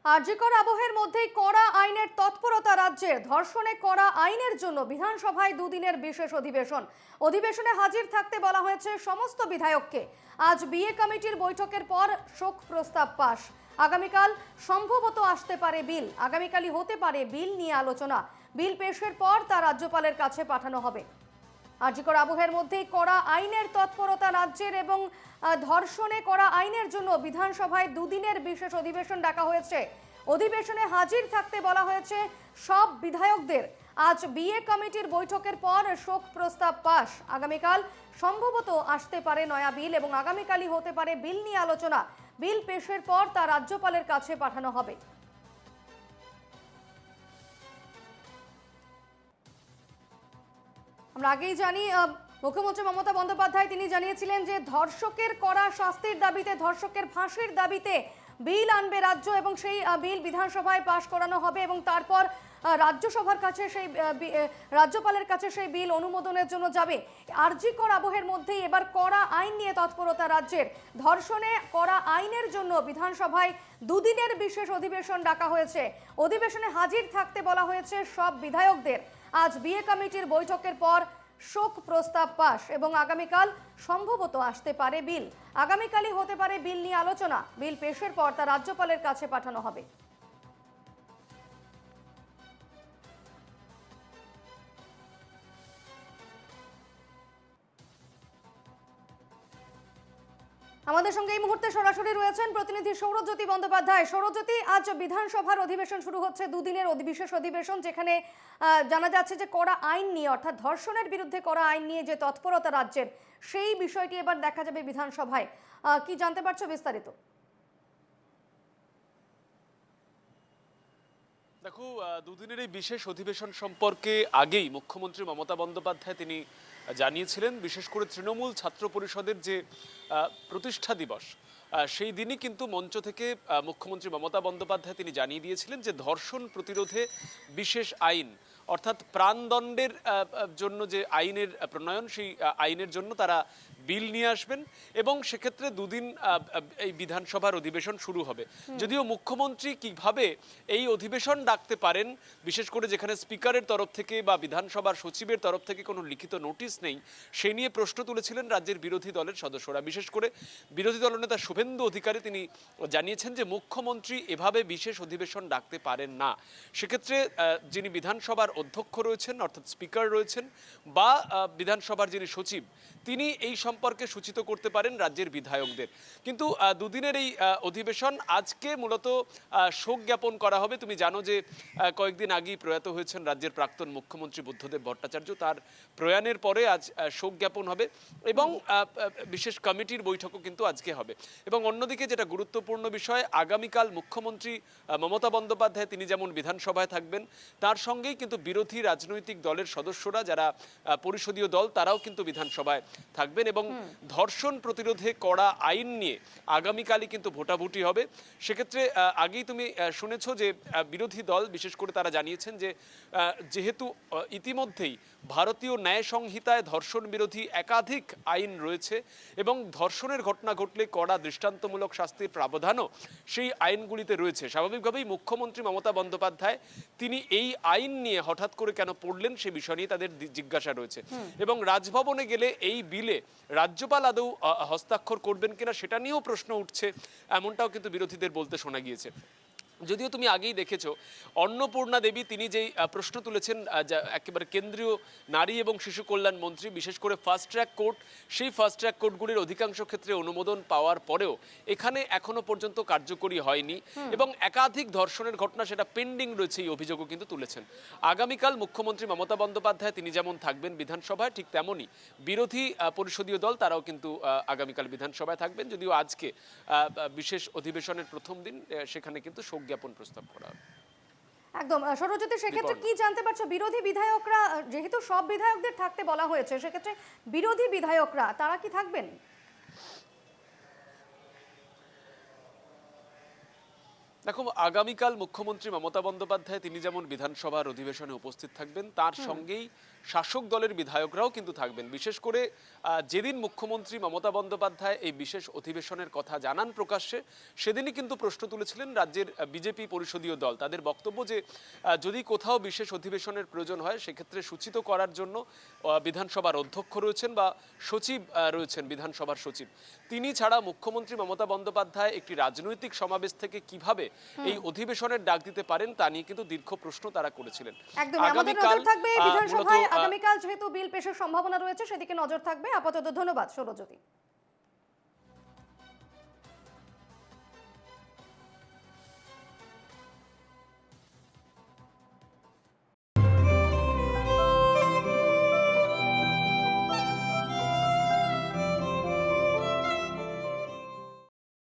আরজিকর আবহের মধ্যেই কড়া আইনের তৎপরতা রাজ্যের। ধর্ষণে কড়া আইনের জন্য বিধানসভায় দুদিনের বিশেষ অধিবেশনে হাজির থাকতে বলা হয়েছে সমস্ত বিধায়ককে। আজ বিএ কমিটির বৈঠকের পর শোক প্রস্তাব পাশ। আগামীকাল সম্ভবত আসতে পারে বিল। আগামীকালই হতে পারে বিল নিয়ে আলোচনা। বিল পেশের পর তা রাজ্যপালের কাছে পাঠানো হবে। আরজিকর আবহের মধ্যেই কড়া আইনের তৎপরতা রাজ্যের এবং ধর্ষণে কড়া আইনের জন্য বিধানসভায় দুদিনের বিশেষ অধিবেশন ডাকা হয়েছে। অধিবেশনে হাজির থাকতে বলা হয়েছে সব বিধায়কদের। আজ বিএ কমিটির বৈঠকের পর শোক প্রস্তাব পাশ। আগামীকাল সম্ভবত আসতে পারে নয়া বিল এবং আগামীকালই হতে পারে বিল নিয়ে আলোচনা। বিল পেশের পর তা রাজ্যপালের কাছে পাঠানো হবে। আমরা আগেই জানি মুখ্যমন্ত্রী মমতা বন্দ্যোপাধ্যায় তিনি জানিয়েছিলেন যে ধর্ষকের কড়া শাস্তির দাবিতে, ধর্ষকের ফাঁসির দাবিতে বিল আনবে রাজ্য এবং সেই বিল বিধানসভায় পাশ করানো হবে এবং তারপর রাজ্যসভার কাছে সেই রাজ্যপালের কাছে সেই বিল অনুমোদনের জন্য যাবে। আরজিকর আবহের মধ্যেই এবার কড়া আইন নিয়ে তৎপরতা রাজ্যের। ধর্ষণে কড়া আইনের জন্য বিধানসভায় দুদিনের বিশেষ অধিবেশন ডাকা হয়েছে। অধিবেশনে হাজির থাকতে বলা হয়েছে সব বিধায়কদের। আজ বিএ কমিটির বৈঠকের পর শোক প্রস্তাব পাশ এবং আগামীকাল সম্ভবত আসতে পারে বিল। আগামীকালই হতে পারে বিল নিয়ে আলোচনা। বিল পেশের পর তা রাজ্যপালের কাছে পাঠানো হবে। আমাদের সঙ্গে এই মুহূর্তে সরাসরি রয়েছেন প্রতিনিধি সৌরজ্যোতি বন্দ্যোপাধ্যায়। সৌরজ্যোতি, আজ বিধানসভার অধিবেশন শুরু হচ্ছে, দুদিনের বিশেষ অধিবেশন, যেখানে জানা যাচ্ছে যে কড়া আইন নিয়ে অর্থাৎ ধর্ষণের বিরুদ্ধে কড়া আইন নিয়ে যে তৎপরতা রাজ্যের, সেই বিষয়টি এবার দেখা যাবে বিধানসভায়। কি জানতে পারছো বিস্তারিত? দেখো, দুদিনের এই বিশেষ অধিবেশন সম্পর্কে আগেই মুখ্যমন্ত্রী মমতা বন্দ্যোপাধ্যায় তিনি জানিয়েছিলেন। বিশেষ করে তৃণমূল ছাত্র পরিষদের যে প্রতিষ্ঠা দিবস, সেই দিনই কিন্তু মঞ্চ থেকে মুখ্যমন্ত্রী মমতা বন্দ্যোপাধ্যায় তিনি জানিয়ে দিয়েছিলেন যে ধর্ষণ প্রতিরোধে বিশেষ আইন অর্থাৎ প্রাণদণ্ডের জন্য যে আইনের প্রণয়ন, সেই আইনের জন্য তারা বিল নিয়ে আসবেন এবং সেক্ষেত্রে দুদিন এই বিধানসভার অধিবেশন শুরু হবে। যদিও মুখ্যমন্ত্রী কিভাবে এই অধিবেশন ডাকতে পারেন, বিশেষ করে যেখানে স্পিকারের তরফ থেকে বা বিধানসভার সচিবের তরফ থেকে কোনো লিখিত নোটিশ নেই, সেই নিয়ে প্রশ্ন তুলেছিলেন রাজ্যের বিরোধী দলের সদস্যরা। বিশেষ করে বিরোধী দলনেতা শুভেন্দু অধিকারী তিনি জানিয়েছেন যে মুখ্যমন্ত্রী এভাবে বিশেষ অধিবেশন ডাকতে পারেন না। সেক্ষেত্রে যিনি বিধানসভার অধ্যক্ষ রয়েছেন অর্থাৎ স্পিকার রয়েছেন বা বিধানসভার যিনি সচিব, তিনি এই সম্পর্কে সূচিত করতে পারেন রাজ্যের বিধায়কদের। কিন্তু দুদিনের এই অধিবেশন আজকে মূলত শোক জ্ঞাপন করা হবে। তুমি জানো যে কয়েকদিন আগেই প্রয়াত হয়েছেন রাজ্যের প্রাক্তন মুখ্যমন্ত্রী বুদ্ধদেব ভট্টাচার্য। তার প্রয়াণের পরে আজ শোক জ্ঞাপন হবে এবং বিশেষ কমিটির বৈঠকও কিন্তু আজকে হবে। এবং অন্যদিকে যেটা গুরুত্বপূর্ণ বিষয়, আগামীকাল মুখ্যমন্ত্রী মমতা বন্দ্যোপাধ্যায় তিনি যেমন বিধানসভায় থাকবেন, তার সঙ্গেই কিন্তু বিরোধী রাজনৈতিক দলের সদস্যরা যারা পরিষদীয় দল, তারাও কিন্তু বিধানসভায় থাকবেন এবং ধর্ষণ প্রতিরোধে কড়া আইন নিয়ে আগামীকালই কিন্তু ভোটাভুটি হবে। সেক্ষেত্রে আগেই তুমি শুনেছো যে বিরোধী দল বিশেষ করে তারা জানিয়েছেন যে যেহেতু ইতিমধ্যেই ভারতীয় ন্যায় সংহিতায় ধর্ষণ বিরোধী একাধিক আইন রয়েছে এবং ধর্ষণের ঘটনা ঘটলে কড়া দৃষ্টান্তমূলক শাস্তির প্রাবধানও সেই আইনগুলিতে রয়েছে, স্বাভাবিকভাবেই মুখ্যমন্ত্রী মমতা বন্দ্যোপাধ্যায় তিনি এই আইন নিয়ে হঠাৎ করে কেন পড়লেন সে বিষয় নিয়ে তাদের জিজ্ঞাসা রয়েছে। এবং রাজভবনে গেলে এই বিলে রাজ্যপাল আদৌ হস্তাক্ষর করবেন কিনা সেটা নিয়েও প্রশ্ন উঠছে, এমনটাও কিন্তু বিরোধীদের বলতে শোনা গিয়েছে। যদিও তুমি আগেই দেখেছো অন্নপূর্ণা দেবী তিনি যেই প্রশ্ন তুলেছেন, একেবারে কেন্দ্রীয় নারী এবং শিশু কল্যাণ মন্ত্রী, বিশেষ করে ফাস্ট ট্র্যাক কোর্ট, সেই ফাস্ট ট্র্যাক কোর্টগুলির অধিকাংশ ক্ষেত্রে অনুমোদন পাওয়ার পরেও এখানে এখনো পর্যন্ত কার্যকরী হয়নি এবং একাধিক ধর্ষণের ঘটনা সেটা পেন্ডিং রয়েছে, এই অভিযোগও কিন্তু তুলেছেন। আগামীকাল মুখ্যমন্ত্রী মমতা বন্দ্যোপাধ্যায় তিনি যেমন থাকবেন বিধানসভায়, ঠিক তেমনই বিরোধী পরিষদীয় দল তারাও কিন্তু আগামীকাল বিধানসভায় থাকবেন। যদিও আজকে বিশেষ অধিবেশনের প্রথম দিন, সেখানে কিন্তু শোক জ্ঞাপন প্রস্তাব করা হবে। একদম। সরোজ্যোতি, সেক্ষেত্রে কি জানতে পারছো, বিরোধী বিধায়করা যেহেতু সব বিধায়কদের থাকতে বলা হয়েছে, সেক্ষেত্রে বিরোধী বিধায়করা তারা কি থাকবেন? দেখো, আগামীকাল মুখ্যমন্ত্রী মমতা বন্দ্যোপাধ্যায় তিনি যেমন বিধানসভার অধিবেশনে উপস্থিত থাকবেন, তার সঙ্গেই শাসক দলের বিধায়করাও কিন্তু থাকবেন। বিশেষ করে যেদিন মুখ্যমন্ত্রী মমতা বন্দ্যোপাধ্যায় এই বিশেষ অধিবেশনের কথা জানান প্রকাশ্যে, সেদিনই কিন্তু প্রশ্ন তুলেছিলেন রাজ্যের বিজেপি পরিষদীয় দল। তাদের বক্তব্য যে যদি কোথাও বিশেষ অধিবেশনের প্রয়োজন হয়, সেক্ষেত্রে সূচিত করার জন্য বিধানসভার অধ্যক্ষ রয়েছেন বা সচিব রয়েছেন, বিধানসভার সচিব। তিনি ছাড়া মুখ্যমন্ত্রী মমতা বন্দ্যোপাধ্যায় একটি রাজনৈতিক সমাবেশ থেকে কিভাবে এই অধিবেশনের ডাক দিতে পারেন তা নিয়ে কিন্তু দীর্ঘ প্রশ্ন তারা করেছিলেন। একদম আমাদের নজর থাকবে এই বিধানসভায় আগামীকাল যেহেতু বিল পেশের সম্ভাবনা রয়েছে, সেদিকে নজর থাকবে। আপাতত ধন্যবাদ সৌরজ্যোতি।